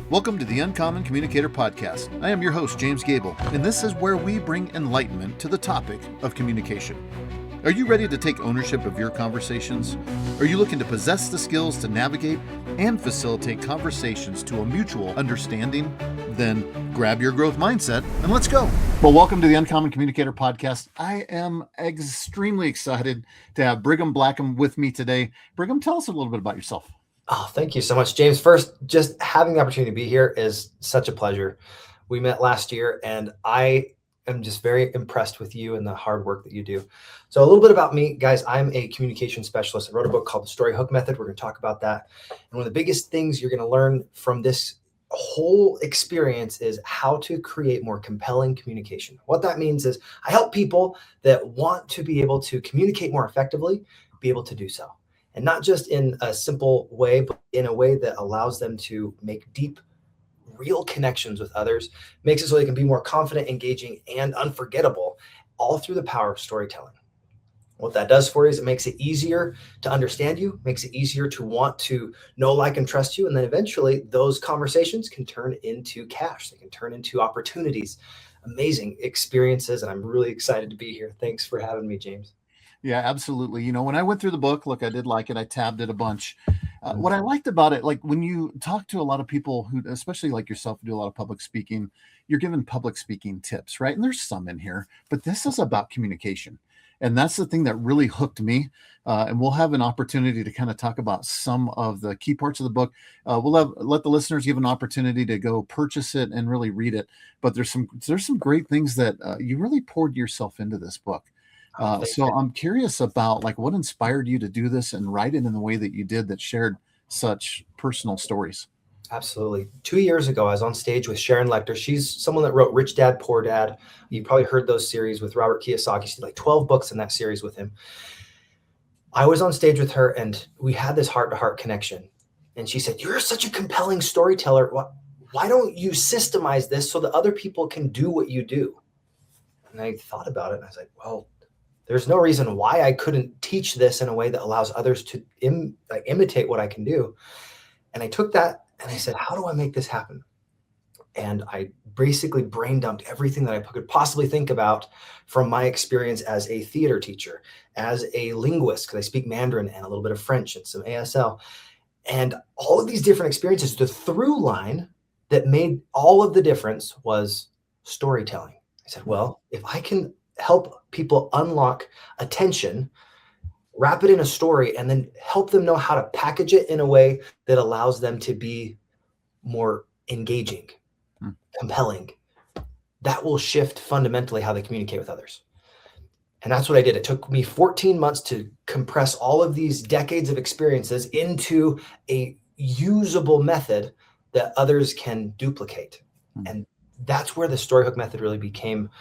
Welcome to the Uncommon Communicator Podcast. I am your host, James Gable, and this is where we bring enlightenment to the topic of communication. Are you ready to take ownership of your conversations? Are you looking to possess the skills to navigate and facilitate conversations to a mutual understanding? Then grab your growth mindset and let's go. Well, welcome to the Uncommon Communicator Podcast. I am extremely excited to have Brigham Blackham with me today. Brigham, tell us a little bit about yourself. Oh, thank you so much, James. First, just having the opportunity to be here is such a pleasure. We met last year, and I am just very impressed with you and the hard work that you do. So a little bit about me, guys. I'm a communication specialist. I wrote a book called The Story Hook Method. We're going to talk about that. And one of the biggest things you're going to learn from this whole experience is how to create more compelling communication. What that means is I help people that want to be able to communicate more effectively, be able to do so. And not just in a simple way, but in a way that allows them to make deep, real connections with others, makes it so they can be more confident, engaging, and unforgettable, all through the power of storytelling. What that does for you is it makes it easier to understand you, makes it easier to want to know, like, and trust you. And then eventually those conversations can turn into cash. They can turn into opportunities, amazing experiences. And I'm really excited to be here. Thanks for having me, James. Yeah, absolutely. You know, when I went through the book, look, I did like it. I tabbed it a bunch. What I liked about it, like when you talk to a lot of people who, especially like yourself, who do a lot of public speaking, you're given public speaking tips, right? And there's some in here, but this is about communication. And that's the thing that really hooked me. And we'll have an opportunity to kind of talk about some of the key parts of the book. Let the listeners give an opportunity to go purchase it and really read it. But there's some great things that you really poured yourself into this book. So I'm curious about like what inspired you to do this and write it in the way that you did that shared such personal stories. Absolutely. 2 years ago, I was on stage with Sharon Lecter. She's someone that wrote Rich Dad, Poor Dad. You probably heard those series with Robert Kiyosaki. She did like 12 books in that series with him. I was on stage with her and we had this heart-to-heart connection. And she said, "You're such a compelling storyteller. Why don't you systemize this so that other people can do what you do?" And I thought about it and I was like, well, there's no reason why I couldn't teach this in a way that allows others to imitate what I can do. And I took that and I said, how do I make this happen? And I basically brain dumped everything that I could possibly think about from my experience as a theater teacher, as a linguist, because I speak Mandarin and a little bit of French and some ASL. And all of these different experiences, the through line that made all of the difference was storytelling. I said, well, if I can help people unlock attention, wrap it in a story, and then help them know how to package it in a way that allows them to be more engaging, compelling, that will shift fundamentally how they communicate with others. And that's what I did. It took me 14 months to compress all of these decades of experiences into a usable method that others can duplicate. And that's where the story hook method really became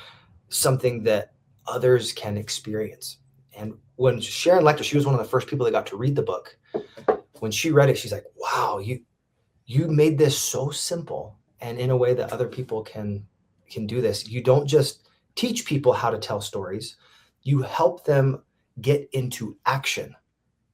something that others can experience. And when Sharon Lecter, she was one of the first people that got to read the book. When she read it, she's like, wow, you made this so simple and in a way that other people can do this. You don't just teach people how to tell stories, you help them get into action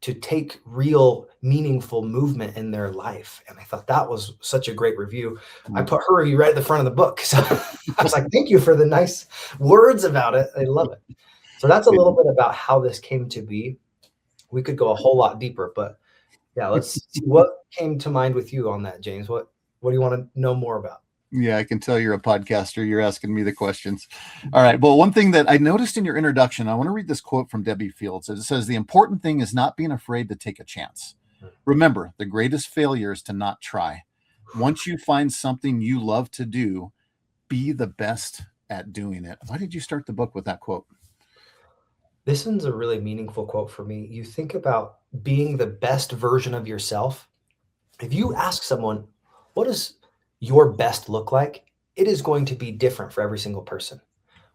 to take real meaningful movement in their life. And I thought that was such a great review. I put her review right at the front of the book. So I was like, thank you for the nice words about it. I love it. So that's a little bit about how this came to be. We could go a whole lot deeper, but yeah, let's see what came to mind with you on that, James. What do you want to know more about? Yeah, I can tell you're a podcaster. You're asking me the questions. All right. Well, one thing that I noticed in your introduction, I want to read this quote from Debbie Fields. It says, "The important thing is not being afraid to take a chance. Remember, the greatest failure is to not try. Once you find something you love to do, be the best at doing it." Why did you start the book with that quote? This one's a really meaningful quote for me. You think about being the best version of yourself. If you ask someone, what does your best look like? It is going to be different for every single person.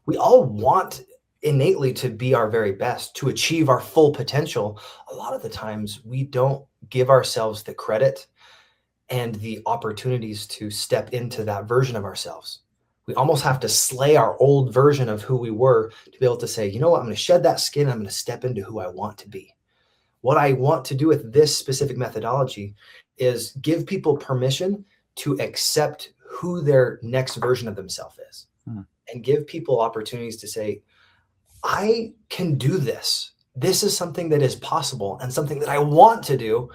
We all want innately to be our very best, to achieve our full potential. A lot of the times we don't give ourselves the credit and the opportunities to step into that version of ourselves. We almost have to slay our old version of who we were to be able to say, you know what, I'm going to shed that skin. I'm going to step into who I want to be. What I want to do with this specific methodology is give people permission to accept who their next version of themselves is, and give people opportunities to say, I can do this. This is something that is possible and something that I want to do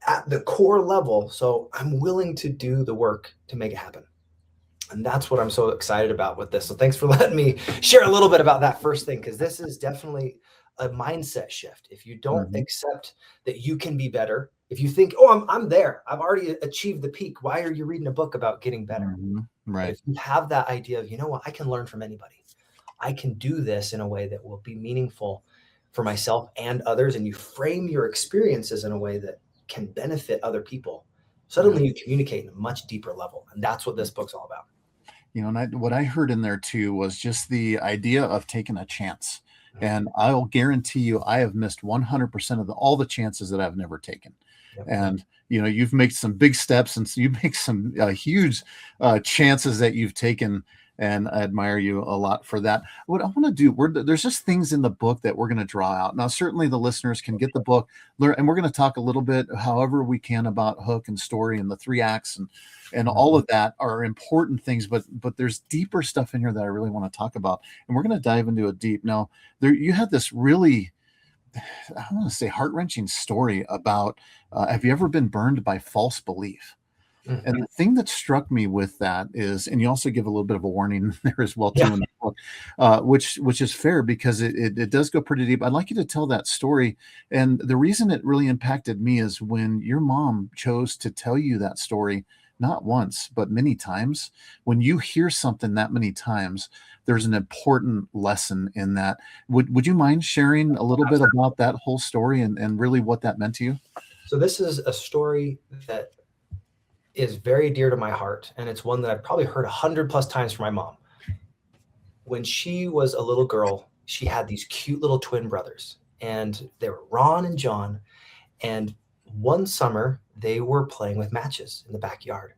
at the core level. So I'm willing to do the work to make it happen. And that's what I'm so excited about with this. So thanks for letting me share a little bit about that first thing, because this is definitely a mindset shift. If you don't accept that you can be better, if you think, oh, I'm there, I've already achieved the peak, why are you reading a book about getting better? Right. But if you have that idea of, you know what, I can learn from anybody. I can do this in a way that will be meaningful for myself and others. And you frame your experiences in a way that can benefit other people. Suddenly you communicate in a much deeper level. And that's what this book's all about. You know, and what I heard in there too was just the idea of taking a chance. And I'll guarantee you, I have missed 100% of all the chances that I've never taken. And, you know, you've made some big steps, and so you make some huge chances that you've taken. And I admire you a lot for that. What I want to do, there's just things in the book that we're going to draw out. Now, certainly the listeners can get the book, learn, and we're going to talk a little bit, however we can, about hook and story and the 3 acts, and all of that are important things. But there's deeper stuff in here that I really want to talk about, and we're going to dive into it deep. Now, you had this really, I want to say, heart-wrenching story about have you ever been burned by false belief? And the thing that struck me with that is, and you also give a little bit of a warning there as well too in the book, which is fair, because it does go pretty deep. I'd like you to tell that story. And the reason it really impacted me is when your mom chose to tell you that story, not once, but many times. When you hear something that many times, there's an important lesson in that. Would you mind sharing a little bit about that whole story and really what that meant to you? So this is a story that is very dear to my heart, and it's one that I've probably heard 100+ times from my mom. When she was a little girl, she had these cute little twin brothers, and they were Ron and John. And one summer, they were playing with matches in the backyard.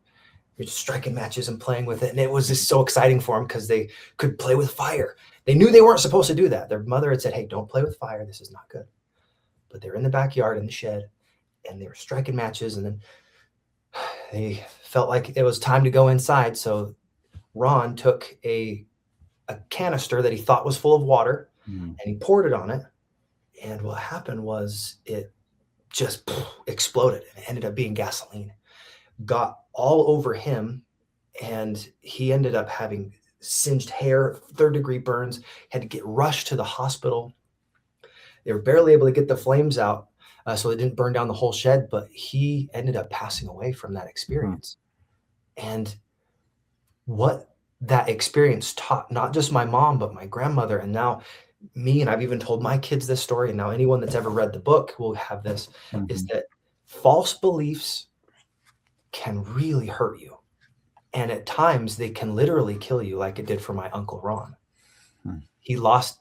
They're just striking matches and playing with it, and it was just so exciting for them because they could play with fire. They knew they weren't supposed to do that. Their mother had said, "Hey, don't play with fire. This is not good." But they're in the backyard in the shed, and they were striking matches, and then they felt like it was time to go inside. So Ron took a canister that he thought was full of water, and he poured it on it. And what happened was it just exploded, and it ended up being gasoline. Got all over him, and he ended up having singed hair, 3rd-degree burns, had to get rushed to the hospital. They were barely able to get the flames out, so it didn't burn down the whole shed, but he ended up passing away from that experience. And what that experience taught not just my mom, but my grandmother, and now me, and I've even told my kids this story, and now anyone that's ever read the book will have this, is that false beliefs can really hurt you. And at times they can literally kill you, like it did for my Uncle Ron. He lost,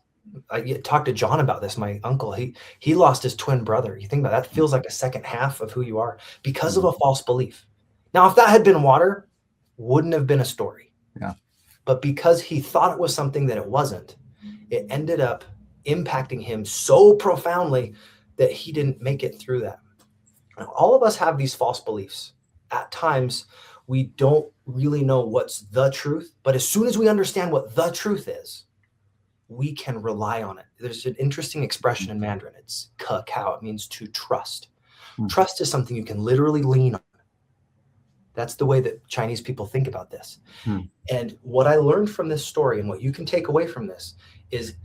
I talked to John about this, my uncle, he lost his twin brother. You think about that, feels like a second half of who you are because of a false belief. Now, if that had been water, wouldn't have been a story. But because he thought it was something that it wasn't, it ended up impacting him so profoundly that he didn't make it through that. Now, all of us have these false beliefs. At times, we don't really know what's the truth, but as soon as we understand what the truth is, we can rely on it. There's an interesting expression in Mandarin. It's cow. It means to trust. Trust is something you can literally lean on. That's the way that Chinese people think about this. And what I learned from this story, and what you can take away from this, is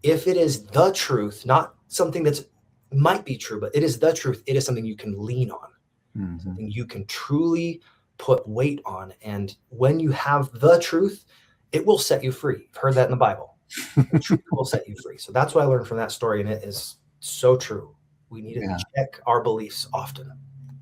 if it is the truth, not something that's might be true, but it is the truth, it is something you can lean on, something you can truly put weight on. And when you have the truth, it will set you free. I've heard that in the Bible. The truth will set you free. So that's what I learned from that story, and it is so true. We need to check our beliefs often.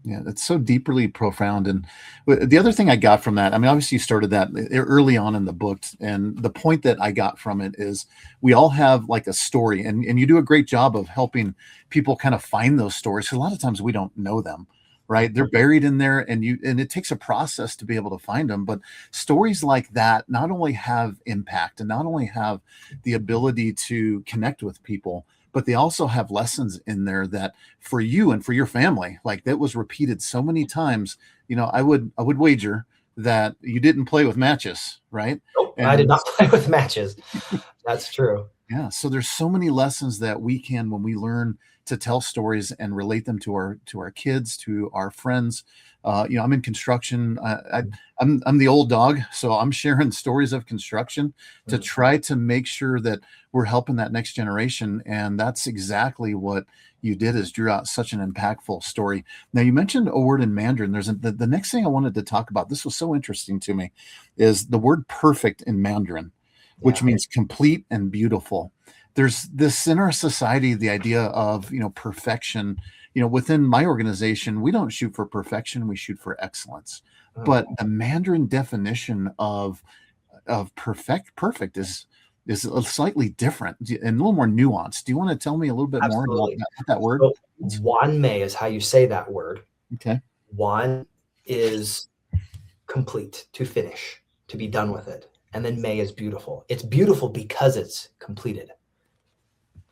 Yeah, it's so deeply profound. And the other thing I got from that, I mean, obviously you started that early on in the book, and the point that I got from it is we all have like a story, and you do a great job of helping people kind of find those stories. So a lot of times we don't know them, right? They're buried in there, and it takes a process to be able to find them. But stories like that not only have impact and not only have the ability to connect with people, but they also have lessons in there that for you and for your family, like that was repeated so many times. You know, I would wager that you didn't play with matches, right? Nope, I did And not play with matches. That's true. yeah, so there's so many lessons that we can, when we learn to tell stories and relate them to our kids, to our friends. I'm in construction. I'm the old dog, so I'm sharing stories of construction to try to make sure that we're helping that next generation. And that's exactly what you did, is drew out such an impactful story. Now, you mentioned a word in Mandarin. The next thing I wanted to talk about, this was so interesting to me, is the word perfect in Mandarin, which Yeah, means complete and beautiful. There's this in our society, the idea of, perfection. Within my organization, we don't shoot for perfection, we shoot for excellence. But the Mandarin definition of perfect is slightly different and a little more nuanced. Do you want to tell me a little bit more about absolutely. that word? So Wan Mei is how you say that word. Okay. Wan is complete, to finish, to be done with it. And then Mei is beautiful. It's beautiful because it's completed.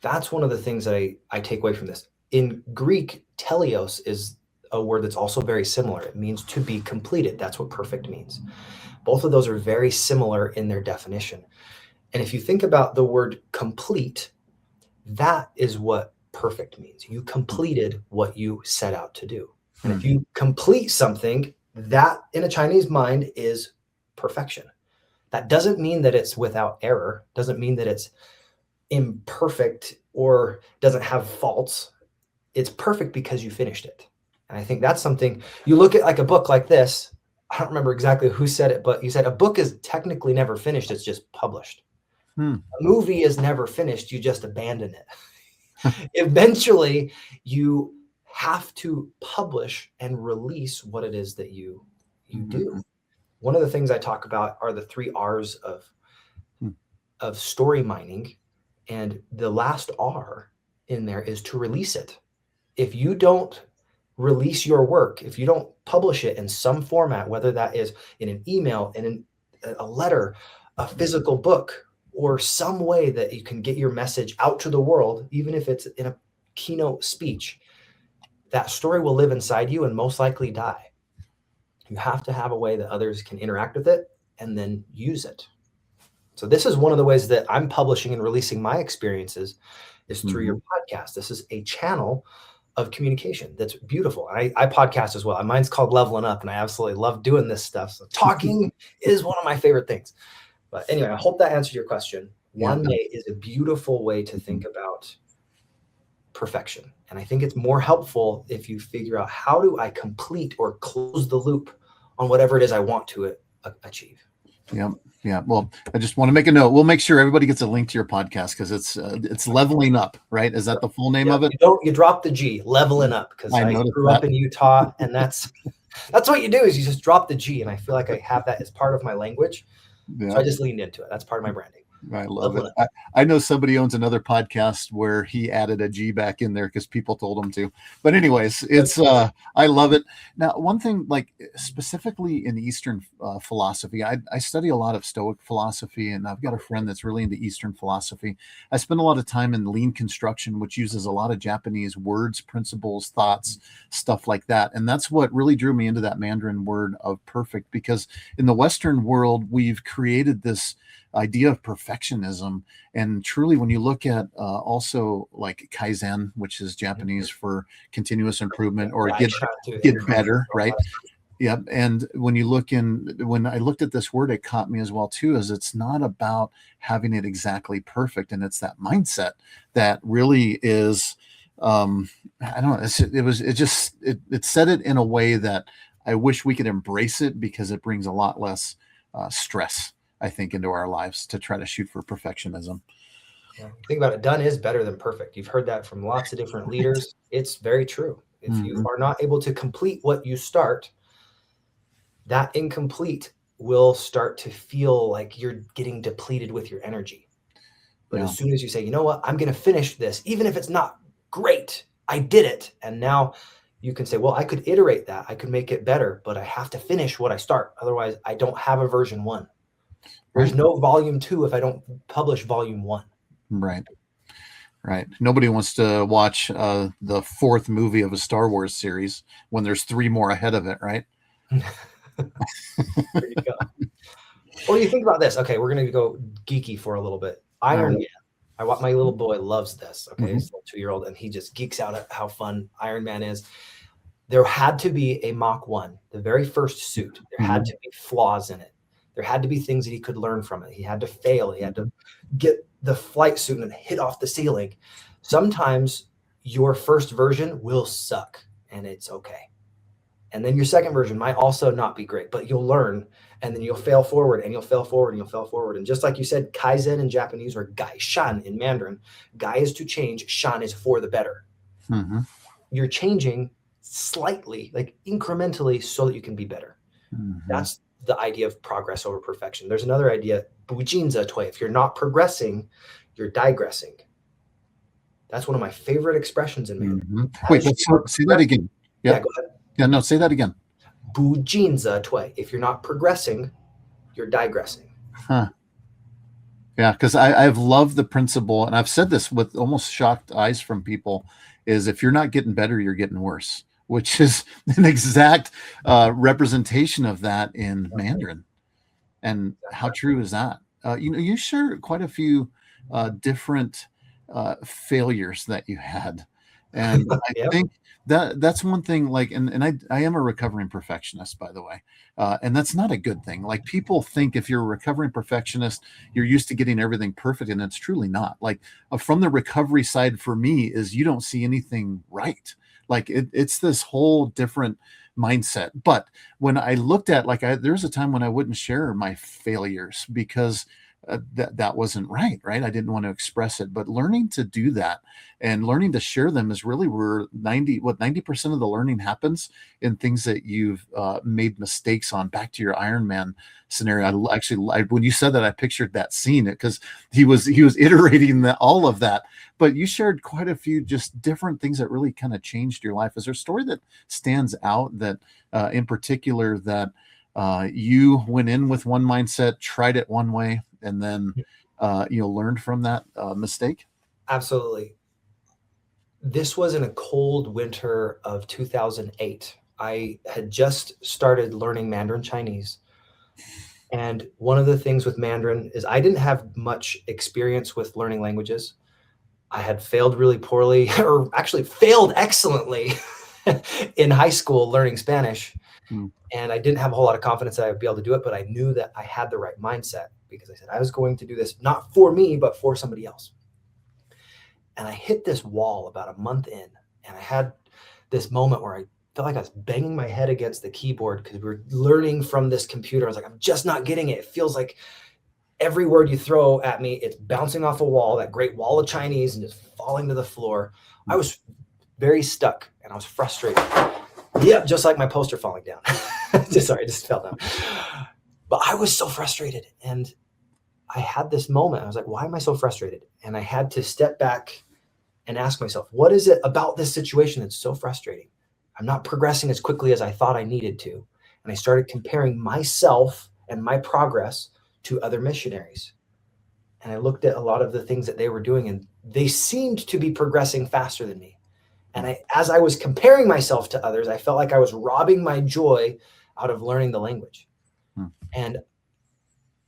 That's one of the things that I take away from this. In Greek, teleos is a word that's also very similar. It means to be completed. That's what perfect means. Both of those are very similar in their definition. And if you think about the word complete, that is what perfect means. You completed what you set out to do. And if you complete something, that in a Chinese mind is perfection. That doesn't mean that it's without error, doesn't mean that it's imperfect or doesn't have faults. It's perfect because you finished it. And I think that's something you look at, like a book like this. I don't remember exactly who said it, but you said a book is technically never finished. It's just published. A movie is never finished. You just abandon it. Eventually, you have to publish and release what it is that you do. One of the things I talk about are the 3 R's of story mining. And the last R in there is to release it. If you don't release your work, if you don't publish it in some format, whether that is in an email, in a letter, a physical book, or some way that you can get your message out to the world, even if it's in a keynote speech, that story will live inside you and most likely die. You have to have a way that others can interact with it and then use it. So this is one of the ways that I'm publishing and releasing my experiences, is through your podcast. This is a channel of communication that's beautiful. And I podcast as well. Mine's called Leveling Up, and I absolutely love doing this stuff. So talking is one of my favorite things. But anyway, I hope that answered your question. One Mei is a beautiful way to think about perfection. And I think it's more helpful if you figure out, how do I complete or close the loop on whatever it is I want to achieve. Yeah. Yeah. Well, I just want to make a note. We'll make sure everybody gets a link to your podcast, because it's Leveling Up, right? Is that the full name of it? You drop the G, Leveling Up, because I grew up in Utah, and that's what you do, is you just drop the G. And I feel like I have that as part of my language. Yeah. So I just leaned into it. That's part of my branding. I love it. I know somebody owns another podcast where he added a G back in there because people told him to. But anyways, it's I love it. Now, one thing, like specifically in Eastern philosophy, I study a lot of Stoic philosophy, and I've got a friend that's really into Eastern philosophy. I spend a lot of time in lean construction, which uses a lot of Japanese words, principles, thoughts, stuff like that. And that's what really drew me into that Mandarin word of perfect, because in the Western world, we've created this idea of perfectionism. And truly, when you look at also like Kaizen, which is Japanese for continuous improvement, or get better, right? Yep. And when I looked at this word, it caught me as well too, is it's not about having it exactly perfect. And it's that mindset that really is, I don't know, it said it in a way that I wish we could embrace it, because it brings a lot less stress, I think, into our lives to try to shoot for perfectionism. Yeah. Think about it. Done is better than perfect. You've heard that from lots of different leaders. It's very true. If you are not able to complete what you start, that incomplete will start to feel like you're getting depleted with your energy. But as soon as you say, you know what, I'm going to finish this, even if it's not great, I did it. And now you can say, well, I could iterate that. I could make it better, but I have to finish what I start. Otherwise, I don't have a version 1. There's no volume 2 if I don't publish volume 1. Right. Right. Nobody wants to watch the 4th movie of a Star Wars series when there's 3 more ahead of it, right? There you go. Or you think about this. Okay, we're going to go geeky for a little bit. Iron Man. My little boy loves this. Okay, he's a 2-year-old, and he just geeks out at how fun Iron Man is. There had to be a Mach 1, the very first suit. There had to be flaws in it. There had to be things that he could learn from it. He had to fail. He had to get the flight suit and hit off the ceiling. Sometimes your first version will suck, and it's okay. And then your second version might also not be great, but you'll learn, and then you'll fail forward, and you'll fail forward, and you'll fail forward. And just like you said, Kaizen in Japanese, or Gai Shan in Mandarin, Gai is to change, Shan is for the better. You're changing slightly, like incrementally, so that you can be better. That's the idea of progress over perfection. There's another idea, bujinza tui. If you're not progressing, you're digressing. That's one of my favorite expressions in Mandarin. Wait, say that again. Yeah, go ahead. Yeah, no, say that again. Bujinza tui. If you're not progressing, you're digressing. Yeah, because I've loved the principle, and I've said this with almost shocked eyes from people, is if you're not getting better, you're getting worse, which is an exact representation of that in Mandarin. And how true is that? You share quite a few different failures that you had. And I think that's one thing, like, and I am a recovering perfectionist, by the way. And that's not a good thing. Like, people think if you're a recovering perfectionist, you're used to getting everything perfect, and it's truly not. Like, from the recovery side for me is you don't see anything right. Like, it's this whole different mindset. But when I looked at, like, there's a time when I wouldn't share my failures because that wasn't right. I didn't want to express it, but learning to do that and learning to share them is really where 90% of the learning happens in things that you've made mistakes on. Back to your Iron Man scenario. When you said that, I pictured that scene because he was iterating all of that, but you shared quite a few just different things that really kind of changed your life. Is there a story that stands out that in particular that you went in with one mindset, tried it one way, and then learned from that mistake? Absolutely. This was in a cold winter of 2008. I had just started learning Mandarin Chinese. And one of the things with Mandarin is I didn't have much experience with learning languages. I had failed really poorly, or actually failed excellently in high school learning Spanish. And I didn't have a whole lot of confidence that I would be able to do it, but I knew that I had the right mindset because I said I was going to do this not for me, but for somebody else. And I hit this wall about a month in, and I had this moment where I felt like I was banging my head against the keyboard because we were learning from this computer. I was like, I'm just not getting it. It feels like every word you throw at me, it's bouncing off a wall, that great wall of Chinese, and just falling to the floor. I was very stuck, and I was frustrated. Yeah, just like my poster falling down. Sorry, I just fell down. But I was so frustrated, and I had this moment. I was like, why am I so frustrated? And I had to step back and ask myself, what is it about this situation that's so frustrating? I'm not progressing as quickly as I thought I needed to. And I started comparing myself and my progress to other missionaries. And I looked at a lot of the things that they were doing, and they seemed to be progressing faster than me. And as I was comparing myself to others, I felt like I was robbing my joy out of learning the language. And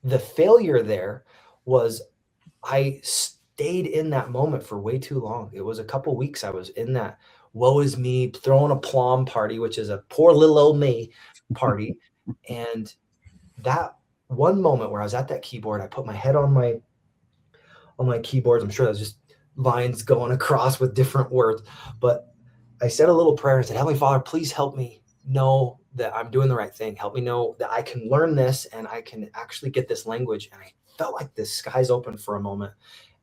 the failure there was I stayed in that moment for way too long. It was a couple weeks I was in that woe is me, throwing a plum party, which is a poor little old me party. And that one moment where I was at that keyboard, I put my head on my keyboards. I'm sure that was just lines going across with different words, but I said a little prayer and said, Heavenly Father, please help me know that I'm doing the right thing. Help me know that I can learn this and I can actually get this language. And I felt like the skies opened for a moment,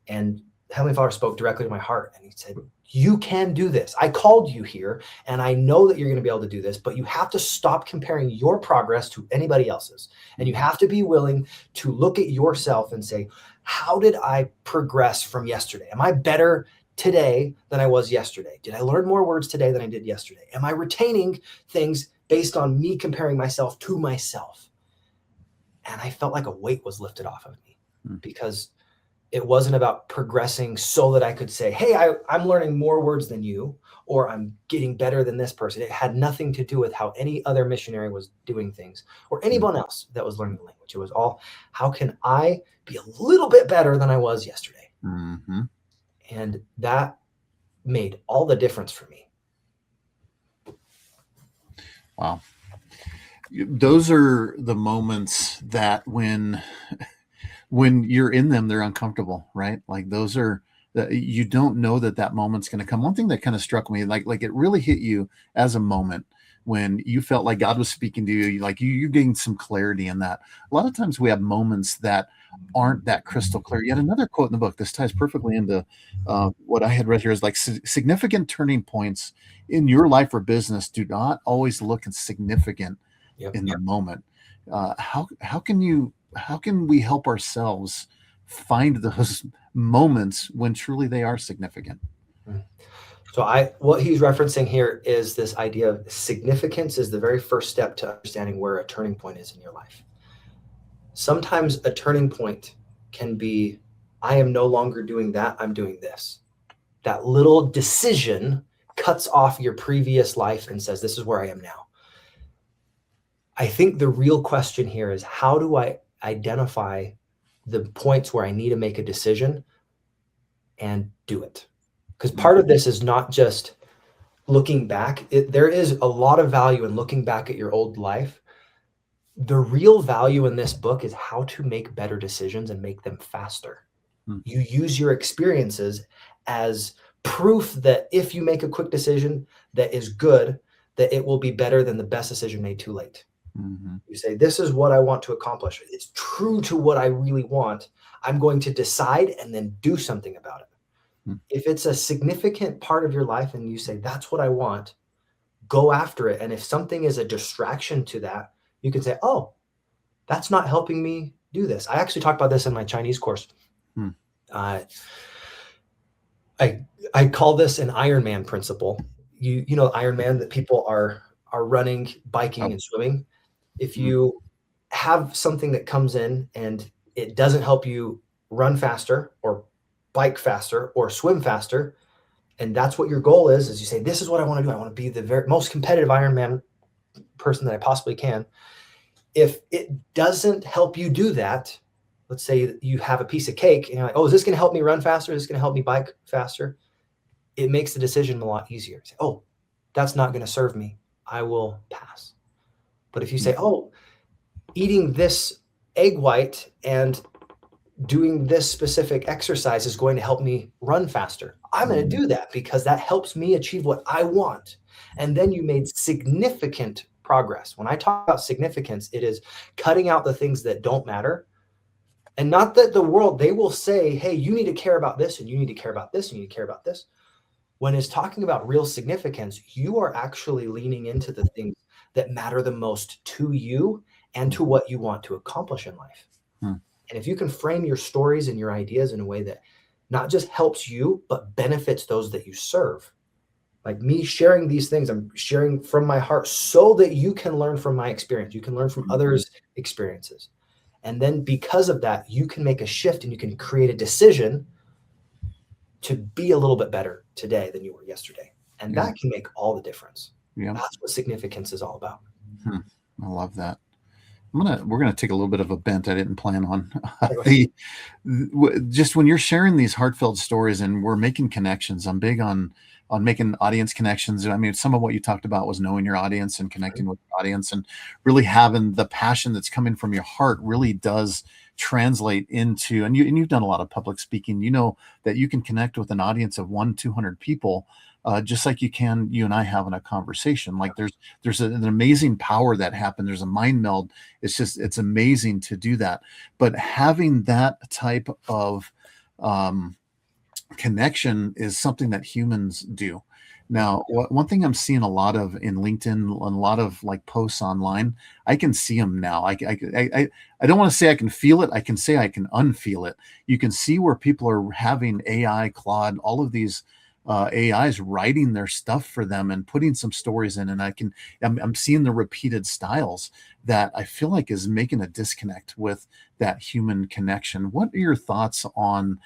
and Heavenly Father spoke directly to my heart, and he said, you can do this. I called you here, and I know that you're going to be able to do this, but you have to stop comparing your progress to anybody else's. And you have to be willing to look at yourself and say, how did I progress from yesterday? Am I better today than I was yesterday? Did I learn more words today than I did yesterday? Am I retaining things based on me comparing myself to myself? And I felt like a weight was lifted off of me because It wasn't about progressing so that I could say, hey, I'm learning more words than you, or I'm getting better than this person. It had nothing to do with how any other missionary was doing things or anyone else that was learning the language. It was all, how can I be a little bit better than I was yesterday? Mm-hmm. And that made all the difference for me. Wow. Those are the moments that when you're in them, they're uncomfortable, right? Like those are, you don't know that moment's going to come. One thing that kind of struck me, like it really hit you as a moment when you felt like God was speaking to you, like you gained some clarity in that. A lot of times we have moments that aren't that crystal clear. Yet another quote in the book, this ties perfectly into what I had read here, is like significant turning points in your life or business do not always look significant in the moment. How can we help ourselves find those moments when truly they are significant? So what he's referencing here is this idea of significance is the very first step to understanding where a turning point is in your life. Sometimes a turning point can be, I am no longer doing that, I'm doing this. That little decision cuts off your previous life and says, this is where I am now. I think the real question here is, how do I identify the points where I need to make a decision and do it? Because part of this is not just looking back. There is a lot of value in looking back at your old life. The real value in this book is how to make better decisions and make them faster. You use your experiences as proof that if you make a quick decision that is good, that it will be better than the best decision made too late. Mm-hmm. You say, this is what I want to accomplish. It's true to what I really want. I'm going to decide and then do something about it. Mm-hmm. If it's a significant part of your life and you say, that's what I want, go after it. And if something is a distraction to that, you can say, oh, that's not helping me do this. I actually talked about this in my Chinese course. I call this an Ironman principle. You know Ironman, that people are running, biking, and swimming. If you have something that comes in and it doesn't help you run faster or bike faster or swim faster, and that's what your goal is you say, this is what I want to do. I want to be the most competitive Ironman person that I possibly can. If it doesn't help you do that, let's say you have a piece of cake and you're like, oh, is this going to help me run faster? Is this going to help me bike faster? It makes the decision a lot easier. Say, oh, that's not going to serve me. I will pass. But if you say, oh, eating this egg white and doing this specific exercise is going to help me run faster, I'm going to do that because that helps me achieve what I want. And then you made significant progress. When I talk about significance, it is cutting out the things that don't matter. And not that the world, they will say, hey, you need to care about this and you need to care about this and you need to care about this. When it's talking about real significance, you are actually leaning into the things that matter the most to you and to what you want to accomplish in life. And if you can frame your stories and your ideas in a way that not just helps you, but benefits those that you serve. Like me sharing these things, I'm sharing from my heart so that you can learn from my experience. You can learn from others' experiences. And then because of that, you can make a shift and you can create a decision to be a little bit better today than you were yesterday. And that can make all the difference. That's what significance is all about. I love that. We're gonna take a little bit of a bent I didn't plan on. Just when you're sharing these heartfelt stories and we're making connections, I'm big on making audience connections. I mean, some of what you talked about was knowing your audience and connecting with your audience, and really having the passion that's coming from your heart really does translate into, and you've done a lot of public speaking. You know that you can connect with an audience of 100-200 people. Just like you and I having a conversation. Like there's an amazing power that happened. There's a mind meld. It's amazing to do that. But having that type of connection is something that humans do. Now, one thing I'm seeing a lot of in LinkedIn and a lot of like posts online, I can see them now. I don't want to say I can feel it. I can say I can unfeel it. You can see where people are having AI, Claude, all of these AIs writing their stuff for them and putting some stories in, and I'm seeing the repeated styles that I feel like is making a disconnect with that human connection. What are your thoughts on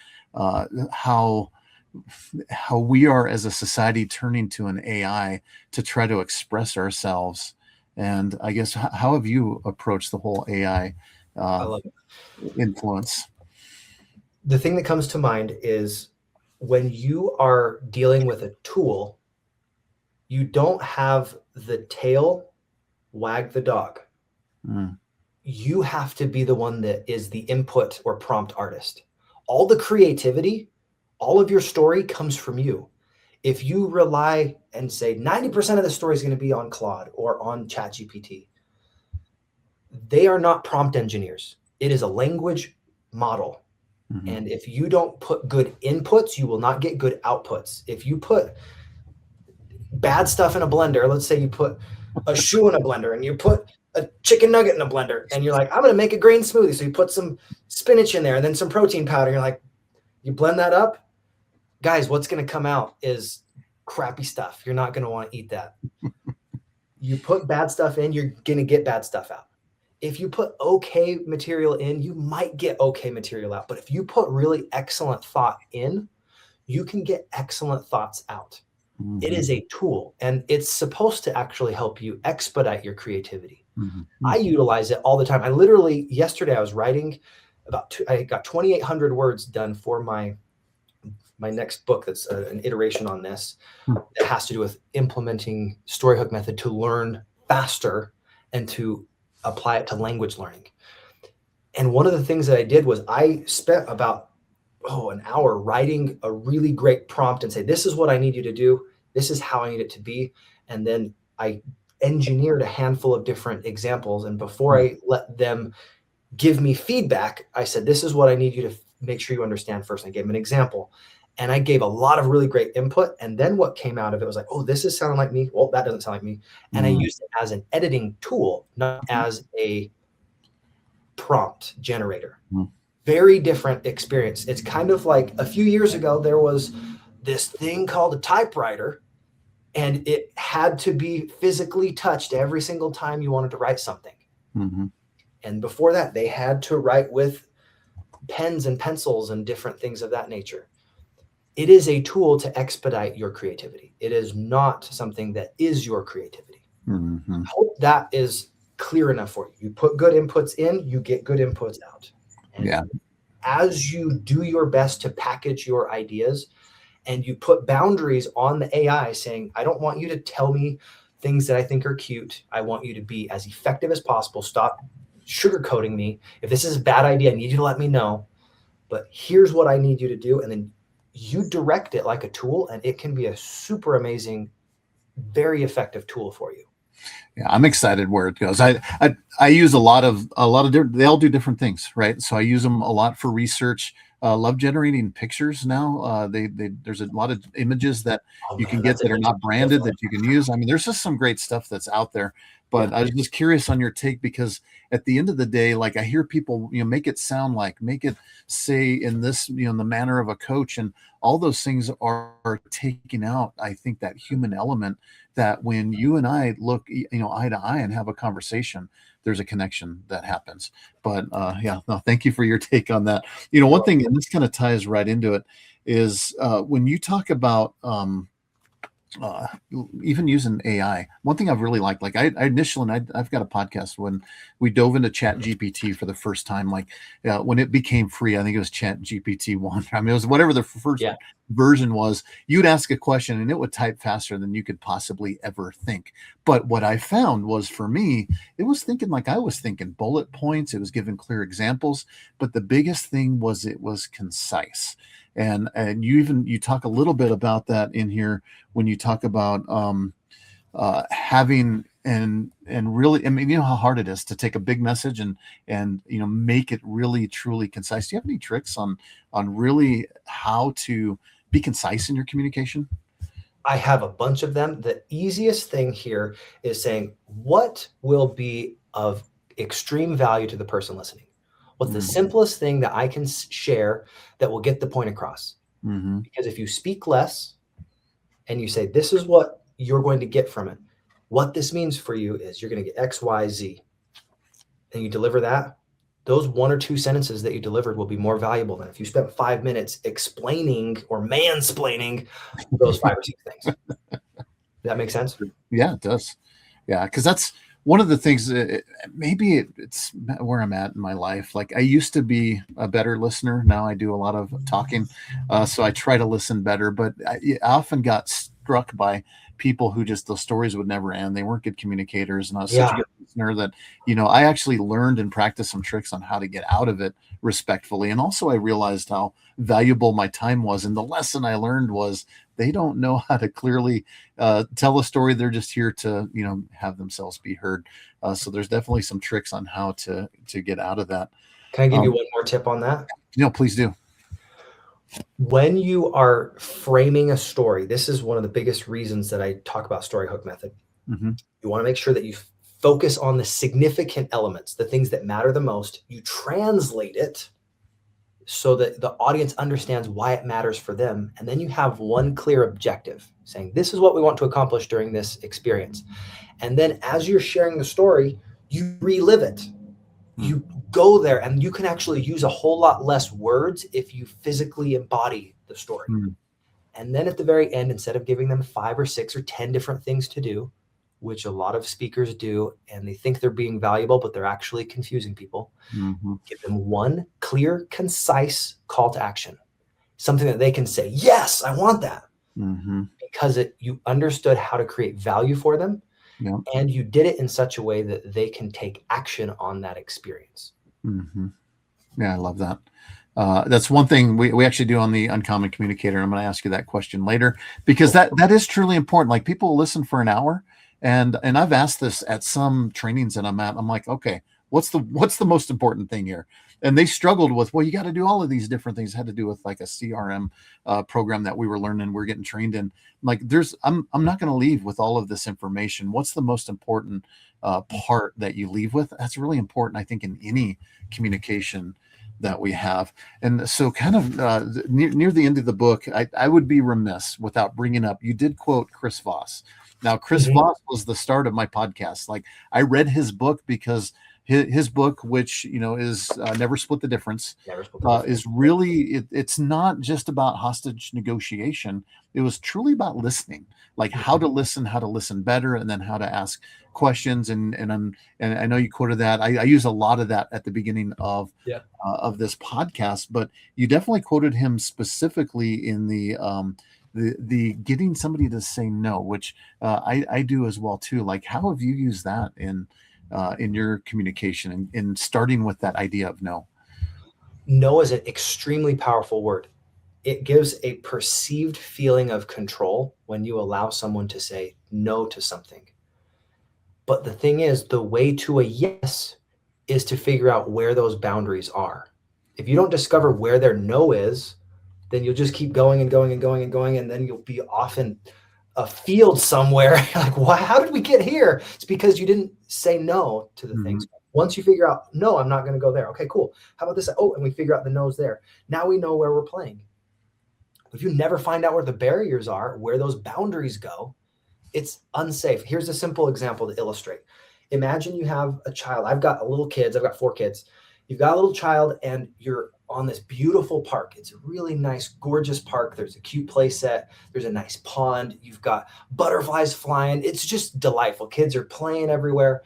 how we are as a society turning to an AI to try to express ourselves? And I guess how have you approached the whole AI I uh, love it. influence? The thing that comes to mind is when you are dealing with a tool, you don't have the tail wag the dog. Mm, You have to be the one that is the input or prompt artist. All the creativity, all of your story comes from you. If you rely and say 90% of the story is going to be on Claude or on ChatGPT, they are not prompt engineers. It is a language model. mhm. And if you don't put good inputs, you will not get good outputs. If you put bad stuff in a blender, let's say you put a shoe in a blender and you put a chicken nugget in a blender and you're like, I'm going to make a green smoothie. So you put some spinach in there and then some protein powder. You're like, you blend that up. Guys, what's going to come out is crappy stuff. You're not going to want to eat that. You put bad stuff in, you're going to get bad stuff out. If you put okay material in, you might get okay material out. But if you put really excellent thought in, you can get excellent thoughts out. It Mhm, is a tool and it's supposed to actually help you expedite your creativity. mhm, I mhm, utilize it all the time. I literally, yesterday I was writing I got 2,800 words done for my next book. That's an iteration on this mhm, that has to do with implementing storyhook method to learn faster and to apply it to language learning. And one of the things that I did was I spent about an hour writing a really great prompt and say, this is what I need you to do. This is how I need it to be. And then I engineered a handful of different examples. And before mhm, I let them give me feedback, I said, this is what I need you to make sure you understand first. And I gave them an example. And I gave a lot of really great input. And then what came out of it was like, oh, this is sounding like me. Well, that doesn't sound like me. And I mhm, used it as an editing tool, not as a prompt generator. mhm, Very different experience. It's kind of like a few years ago, there was this thing called a typewriter, and it had to be physically touched every single time you wanted to write something. mhm. And before that, they had to write with pens and pencils and different things of that nature. It is a tool to expedite your creativity. It is not something that is your creativity. Mhm. I hope that is clear enough for you. You put good inputs in, you get good inputs out. And Yeah. as you do your best to package your ideas and you put boundaries on the AI saying, I don't want you to tell me things that I think are cute. I want you to be as effective as possible. Stop sugarcoating me. If this is a bad idea, I need you to let me know. But here's what I need you to do. And then you direct it like a tool, and it can be a super amazing, very effective tool for you. Yeah, I'm excited where it goes. I use a lot of different. They all do different things, right? So I use them a lot for research. Love generating pictures now. They there's a lot of images that Oh you can man, get that's that are not branded definitely. that you can use. I mean, there's just some great stuff that's out there. Yeah. But I was just curious on your take because at the end of the day, like I hear people, make it say in this, in the manner of a coach, and all those things are taking out, I think, that human element that when you and I look, eye to eye and have a conversation, there's a connection that happens. But yeah, no, thank you for your take on that. One thing, and this kind of ties right into it, is when you talk about uh, even using AI. One thing I've really liked, like I initially, and I've got a podcast when we dove into Chat GPT for the first time, like when it became free. I think it was Chat GPT one. I mean, it was whatever the first Yeah. version was. You'd ask a question and it would type faster than you could possibly ever think. But what I found was, for me, it was thinking like I was thinking, bullet points. It was giving clear examples. But the biggest thing was it was concise. And you talk a little bit about that in here when you talk about having and really, I mean, how hard it is to take a big message and make it really truly concise. Do you have any tricks on really how to be concise in your communication? I have a bunch of them. The easiest thing here is saying, what will be of extreme value to the person listening? What's the Mm, simplest thing that I can share that will get the point across? mm-hmm, Because if you speak less, and you say, this is what you're going to get from it. What this means for you is you're going to get X, Y, Z. And you deliver that, those 1 or 2 sentences that you delivered will be more valuable than if you spent 5 minutes explaining or mansplaining those 5 or 6 things. Does that make sense? Yeah, it does. Yeah, because that's one of the things. Maybe it's where I'm at in my life. Like I used to be a better listener. Now I do a lot of talking, so I try to listen better. But I often got struck by people who just those stories would never end. They weren't good communicators, and I was such a good listener that I actually learned and practiced some tricks on how to get out of it respectfully. And also, I realized how valuable my time was. And the lesson I learned was they don't know how to clearly tell a story. They're just here to, have themselves be heard. So there's definitely some tricks on how to get out of that. Can I give you one more tip on that? Please do. When you are framing a story, this is one of the biggest reasons that I talk about story hook method. Mm-hmm. You want to make sure that you focus on the significant elements, the things that matter the most. You translate it so that the audience understands why it matters for them. And then you have one clear objective saying, this is what we want to accomplish during this experience. And then as you're sharing the story, you relive it. You go there and you can actually use a whole lot less words if you physically embody the story. And then at the very end, instead of giving them 5 or 6 or 10 different things to do, which a lot of speakers do, and they think they're being valuable, but they're actually confusing people. Give them one clear, concise call to action, something that they can say, yes, I want that. Because you understood how to create value for them. And you did it in such a way that they can take action on that experience. Yeah, I love that. That's one thing we actually do on the Uncommon Communicator. I'm going to ask you that question later, because that is truly important. Like people listen for an hour, and I've asked this at some trainings that I'm at. I'm like, okay, what's the most important thing here? And they struggled with, well, you got to do all of these different things. It had to do with like a CRM program that we were learning, we're getting trained in. Like I'm not going to leave with all of this information. What's the most important part that you leave with? That's really important, I think, in any communication that we have. And so kind of near the end of the book, I would be remiss without bringing up, you did quote Chris Voss. Now, Chris Voss was the start of my podcast. Like I read his book because his book, which, is Never Split the Difference, is really, it's not just about hostage negotiation. It was truly about listening, like how to listen better, and then how to ask questions. And I know you quoted that. I use a lot of that at the beginning of this podcast, but you definitely quoted him specifically in the getting somebody to say no, which I do as well too. Like, how have you used that in your communication and in starting with that idea of no? No is an extremely powerful word. It gives a perceived feeling of control when you allow someone to say no to something. But the thing is, the way to a yes is to figure out where those boundaries are. If you don't discover where their no is, then you'll just keep going and going and going and going, and then you'll be off in a field somewhere. Like, why? How did we get here? It's because you didn't say no to the things. Once you figure out, no, I'm not going to go there. Okay, cool. How about this? Oh, and we figure out the no's there. Now we know where we're playing. If you never find out where the barriers are, where those boundaries go, it's unsafe. Here's a simple example to illustrate. Imagine you have a child. I've got 4 kids. You've got a little child and you're on this beautiful park. It's a really nice, gorgeous park. There's a cute play set. There's a nice pond. You've got butterflies flying. It's just delightful. Kids are playing everywhere,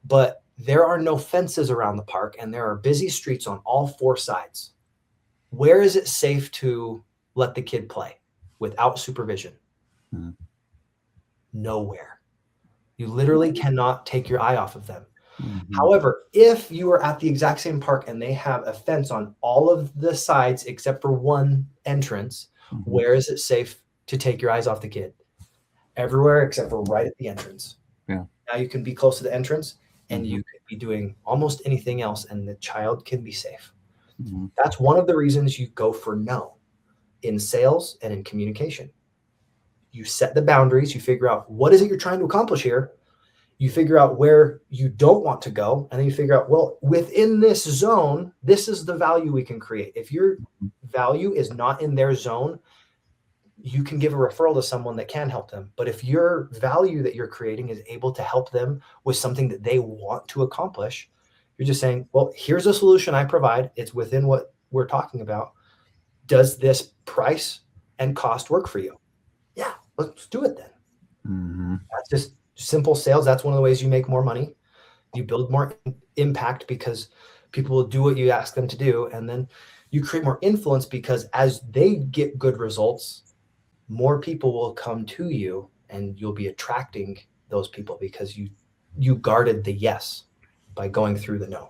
but there are no fences around the park and there are busy streets on all 4 sides. Where is it safe to let the kid play without supervision? Nowhere. You literally cannot take your eye off of them. However, if you are at the exact same park and they have a fence on all of the sides except for one entrance, where is it safe to take your eyes off the kid? Everywhere except for right at the entrance. Now you can be close to the entrance and you could be doing almost anything else and the child can be safe. That's one of the reasons you go for no in sales and in communication. You set the boundaries, you figure out what is it you're trying to accomplish here. You figure out where you don't want to go, and then you figure out, well, within this zone, this is the value we can create. If your value is not in their zone, you can give a referral to someone that can help them. But if your value that you're creating is able to help them with something that they want to accomplish, you're just saying, well, here's a solution I provide. It's within what we're talking about. Does this price and cost work for you? Yeah, let's do it then. Mm-hmm. That's just simple sales. That's one of the ways you make more money. You build more impact because people will do what you ask them to do. And then you create more influence because as they get good results, more people will come to you and you'll be attracting those people because you guarded the yes by going through the no.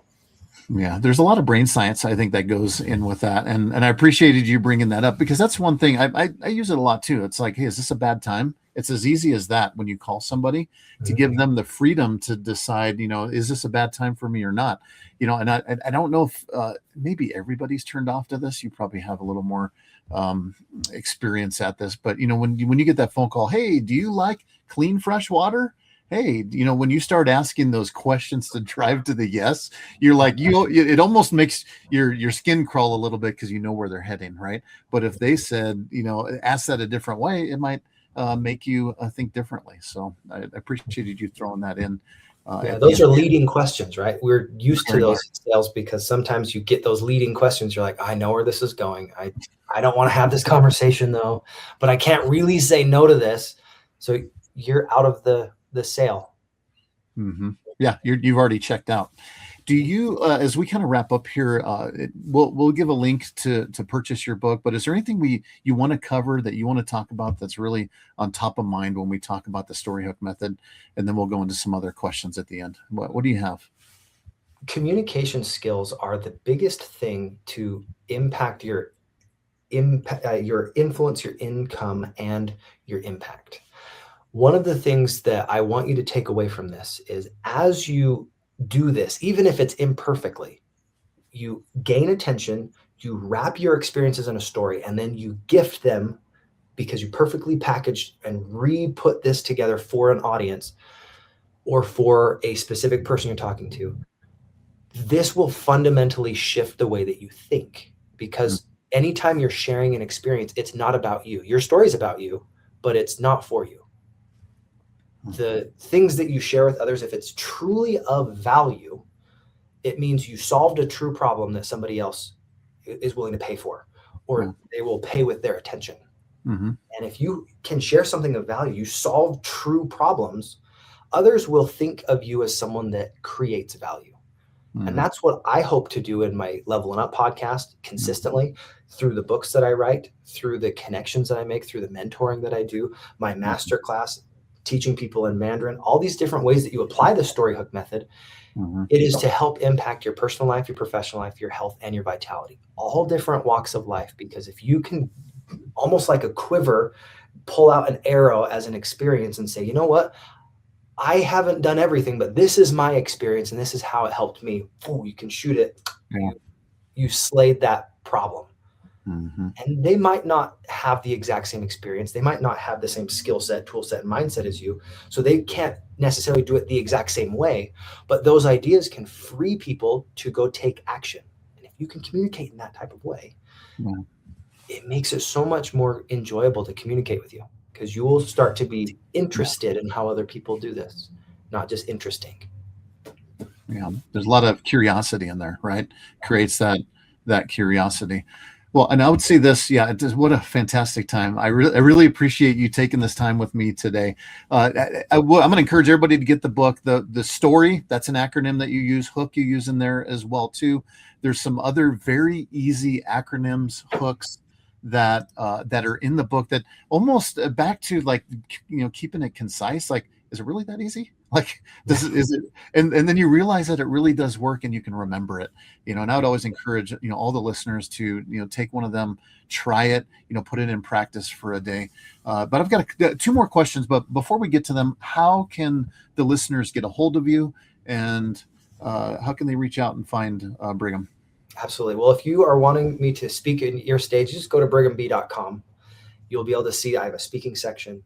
Yeah, there's a lot of brain science, I think, that goes in with that, and I appreciated you bringing that up because that's one thing I use it a lot too. It's like, hey, is this a bad time? It's as easy as that when you call somebody to give them the freedom to decide, is this a bad time for me or not? And I don't know if maybe everybody's turned off to this. You probably have a little more experience at this, but when you get that phone call, hey, do you like clean fresh water? Hey, when you start asking those questions to drive to the yes, you're like, it almost makes your skin crawl a little bit because you know where they're heading, right? But if they said, ask that a different way, it might make you think differently. So I appreciated you throwing that in. Those are leading questions, right? We're used to those in sales because sometimes you get those leading questions. You're like, I know where this is going. I don't want to have this conversation though, but I can't really say no to this. So you're out of the sale. Mm-hmm. Yeah, you've already checked out. Do you, as we kind of wrap up here, we'll give a link to purchase your book, but is there anything you want to cover that you want to talk about that's really on top of mind when we talk about the story hook method? And then we'll go into some other questions at the end. What do you have? Communication skills are the biggest thing to impact your influence, your income, and your impact. One of the things that I want you to take away from this is as you do this, even if it's imperfectly, you gain attention, you wrap your experiences in a story, and then you gift them because you perfectly packaged and re-put this together for an audience or for a specific person you're talking to. This will fundamentally shift the way that you think because anytime you're sharing an experience, it's not about you. Your story is about you, but it's not for you. The things that you share with others, if it's truly of value, it means you solved a true problem that somebody else is willing to pay for, or they will pay with their attention. Mm-hmm. And if you can share something of value, you solve true problems, others will think of you as someone that creates value. Mm-hmm. And that's what I hope to do in my Leveling Up podcast consistently through the books that I write, through the connections that I make, through the mentoring that I do, my masterclass, teaching people in Mandarin, all these different ways that you apply the story hook method. Mm-hmm. It is to help impact your personal life, your professional life, your health, and your vitality, all different walks of life. Because if you can, almost like a quiver, pull out an arrow as an experience and say, you know what, I haven't done everything, but this is my experience and this is how it helped me. Ooh, you can shoot it. Yeah. You slayed that problem. Mm-hmm. And they might not have the exact same experience. They might not have the same skill set, tool set, and mindset as you. So they can't necessarily do it the exact same way, but those ideas can free people to go take action. And if you can communicate in that type of way, it makes it so much more enjoyable to communicate with you because you will start to be interested in how other people do this, not just interesting. Yeah, there's a lot of curiosity in there, right? Creates that curiosity. Well, and I would say this, what a fantastic time. I really appreciate you taking this time with me today. I'm going to encourage everybody to get the book, the story. That's an acronym that you use. Hook you use in there as well too. There's some other very easy acronyms, hooks that are in the book that almost back to keeping it concise. Like, is it really that easy? Like, is it? And then you realize that it really does work and you can remember it, and I would always encourage, all the listeners to, take one of them, try it, put it in practice for a day. But I've got two more questions, but before we get to them, how can the listeners get a hold of you and how can they reach out and find Brigham? Absolutely. Well, if you are wanting me to speak in your stage, just go to brigham.com. You'll be able to see I have a speaking section,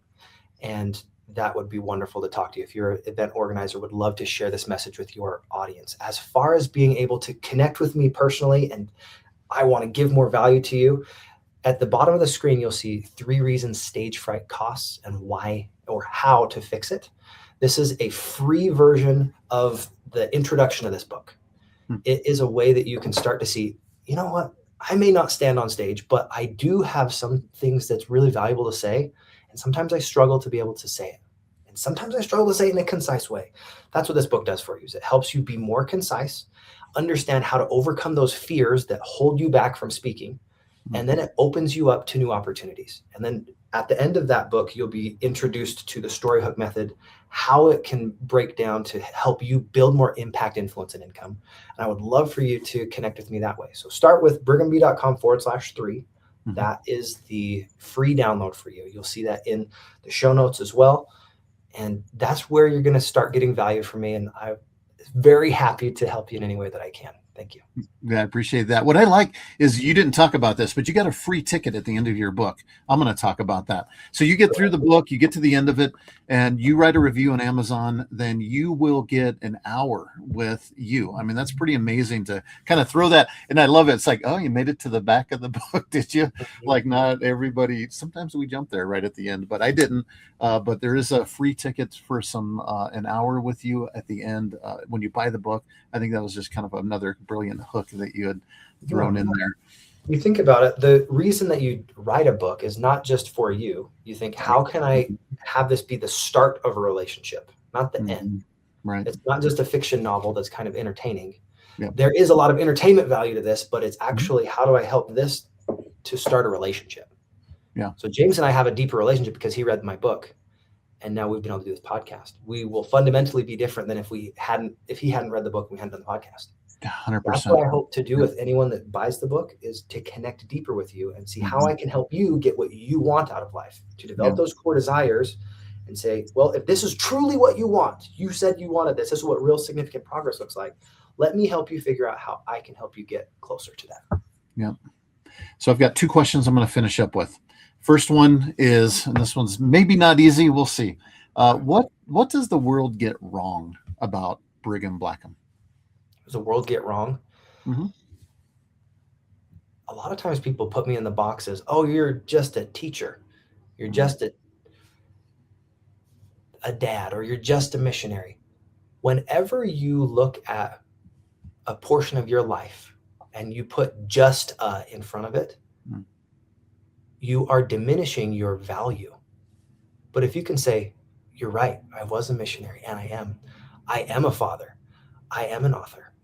and that would be wonderful to talk to you. If you're an event organizer, would love to share this message with your audience. As far as being able to connect with me personally, and I want to give more value to you, At the bottom of the screen, you'll see 3 reasons stage fright costs and why or how to fix it. This is a free version of the introduction of this book. It is a way that you can start to see, you know what, I may not stand on stage, but I do have some things that's really valuable to say. And sometimes I struggle to be able to say it. And sometimes I struggle to say it in a concise way. That's what this book does for you, is it helps you be more concise, understand how to overcome those fears that hold you back from speaking. And then it opens you up to new opportunities. And then at the end of that book, you'll be introduced to the story hook method, how it can break down to help you build more impact, influence, and income. And I would love for you to connect with me that way. So start with brighambcom.com/3. That is the free download for you. You'll see that in the show notes as well. And that's where you're going to start getting value from me. And I'm very happy to help you in any way that I can. Thank you. Yeah, I appreciate that. What I like is you didn't talk about this, but you got a free ticket at the end of your book. I'm going to talk about that. So you get through the book, you get to the end of it, and you write a review on Amazon, then you will get an hour with you. I mean, that's pretty amazing to kind of throw that. And I love it. It's like, oh, you made it to the back of the book, did you? Like, not everybody. Sometimes we jump there right at the end, but I didn't. But there is a free ticket for an hour with you at the end when you buy the book. I think that was just kind of another brilliant hook that you had thrown in there. You think about it, the reason that you write a book is not just for you. You think, how can I have this be the start of a relationship, not the end? Right. It's not just a fiction novel that's kind of entertaining. Yep. There is a lot of entertainment value to this, but it's actually, how do I help this to start a relationship? Yeah. So James and I have a deeper relationship because he read my book. And now we've been able to do this podcast. We will fundamentally be different than if he hadn't read the book and we hadn't done the podcast. 100%. That's what I hope to do with anyone that buys the book, is to connect deeper with you and see how I can help you get what you want out of life, to develop those core desires and say, well, if this is truly what you want, you said you wanted this is what real significant progress looks like. Let me help you figure out how I can help you get closer to that. Yeah. So I've got 2 questions I'm going to finish up with. First one is, and this one's maybe not easy, we'll see. What does the world get wrong about Brigham Blackham? Does the world get wrong? A lot of times people put me in the box as, oh, you're just a teacher. You're just a dad, or you're just a missionary. Whenever you look at a portion of your life and you put just in front of it, you are diminishing your value. But if you can say, you're right, I was a missionary and I am a father, I am an author.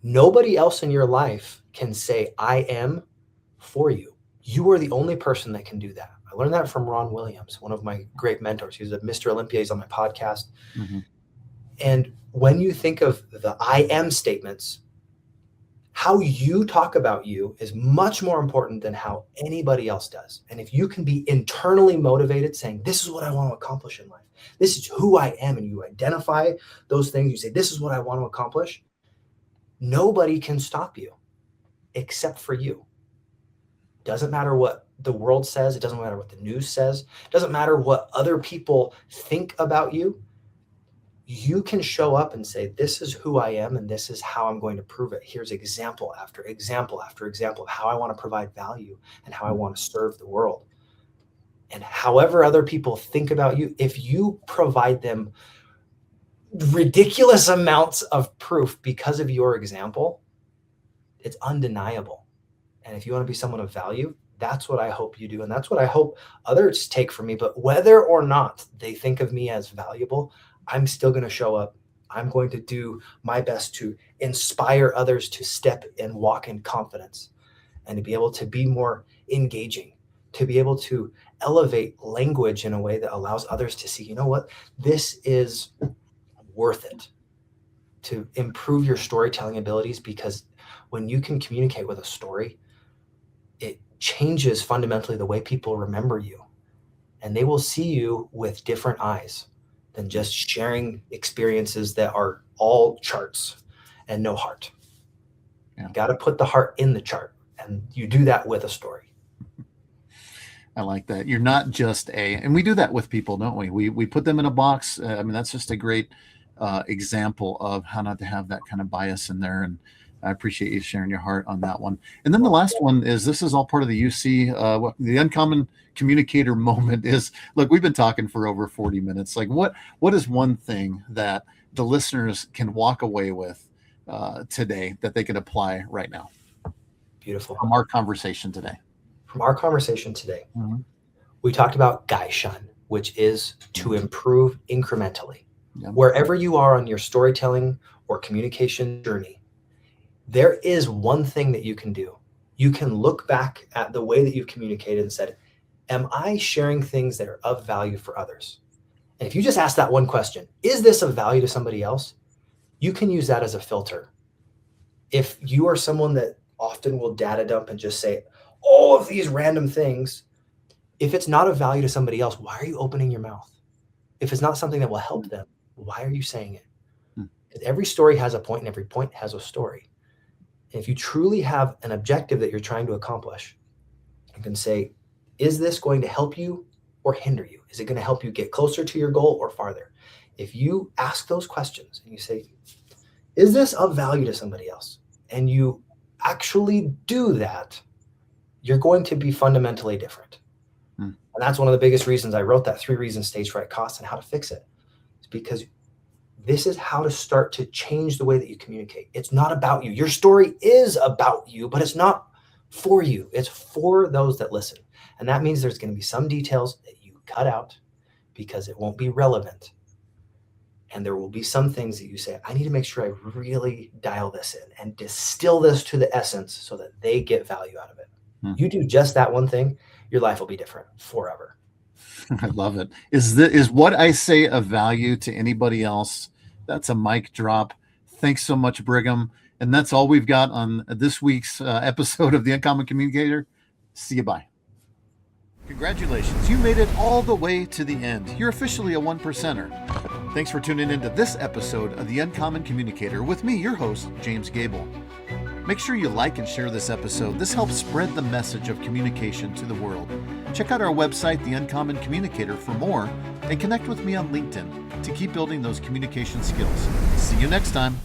Nobody else in your life can say, I am for you. You are the only person that can do that. I learned that from Ron Williams, one of my great mentors. He's a Mr. Olympia. He's on my podcast. And when you think of the I am statements, how you talk about you is much more important than how anybody else does. And if you can be internally motivated, saying, this is what I want to accomplish in life, this is who I am, and you identify those things, you say, this is what I want to accomplish, nobody can stop you except for you. Doesn't matter what the world says. It doesn't matter what the news says. It doesn't matter what other people think about you. You can show up and say, this is who I am, and this is how I'm going to prove it. Here's example after example after example of how I want to provide value and how I want to serve the world. And however other people think about you, if you provide them ridiculous amounts of proof because of your example, it's undeniable. And if you want to be someone of value, that's what I hope you do. And that's what I hope others take from me. But whether or not they think of me as valuable, I'm still going to show up. I'm going to do my best to inspire others to step and walk in confidence, and to be able to be more engaging, to be able to elevate language in a way that allows others to see, you know what, this is worth it, to improve your storytelling abilities. Because when you can communicate with a story, it changes fundamentally the way people remember you, and they will see you with different eyes than just sharing experiences that are all charts and no heart. You got to put the heart in the chart, and you do that with a story. I like that. You're not just and we do that with people, don't we? We put them in a box. I mean, that's just a great example of how not to have that kind of bias in there. And I appreciate you sharing your heart on that one. And then the last one is, this is all part of the UC, the uncommon communicator moment is, look, we've been talking for over 40 minutes. Like what is one thing that the listeners can walk away with today that they can apply right now? Beautiful. From our conversation today. Mm-hmm. We talked about Gaishan, which is to improve incrementally. Yep. Wherever you are on your storytelling or communication journey, there is one thing that you can do. You can look back at the way that you've communicated and said, am I sharing things that are of value for others? And if you just ask that one question, is this of value to somebody else? You can use that as a filter. If you are someone that often will data dump and just say all of these random things, if it's not of value to somebody else, why are you opening your mouth? If it's not something that will help them, why are you saying it? Every story has a point and every point has a story. And if you truly have an objective that you're trying to accomplish, you can say, is this going to help you or hinder you? Is it going to help you get closer to your goal or farther? If you ask those questions and you say, is this of value to somebody else? And you actually do that, you're going to be fundamentally different. And that's one of the biggest reasons I wrote that 3 reasons stage fright costs and how to fix it. It's because this is how to start to change the way that you communicate. It's not about you. Your story is about you, but it's not for you. It's for those that listen. And that means there's going to be some details that you cut out because it won't be relevant. And there will be some things that you say, I need to make sure I really dial this in and distill this to the essence so that they get value out of it. You do just that one thing, your life will be different forever. I love it. Is what I say of value to anybody else? That's a mic drop. Thanks so much, Brigham. And that's all we've got on this week's episode of The Uncommon Communicator. See you. Bye. Congratulations. You made it all the way to the end. You're officially a 1%er. Thanks for tuning into this episode of The Uncommon Communicator with me, your host, James Gable. Make sure you like and share this episode. This helps spread the message of communication to the world. Check out our website, The Uncommon Communicator, for more, and connect with me on LinkedIn to keep building those communication skills. See you next time.